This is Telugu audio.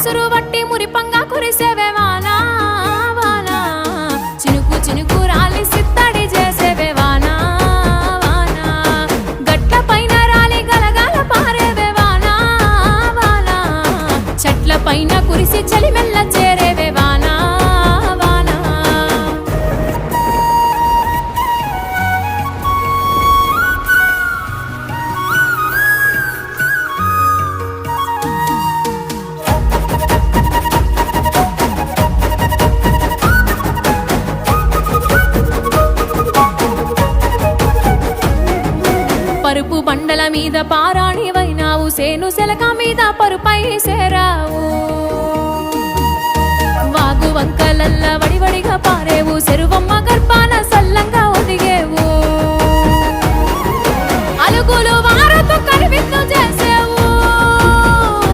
ముసురు వట్టి మురిపంగా కురిసేవే వానా వానా చినుకు చినుకు రాలి సిత్తడి చేసేవే వానా వానా గట్ల పైన రాలి గలగల పారేవే వానా వానా చెట్ల పైన కురిసి చలి మెల్ల చేరేవే వానా వానా పరుపు బండల మీద పారాణివైనావు సేను సెలక మీద పరుపై సేరావు వాగు వంకలల్ల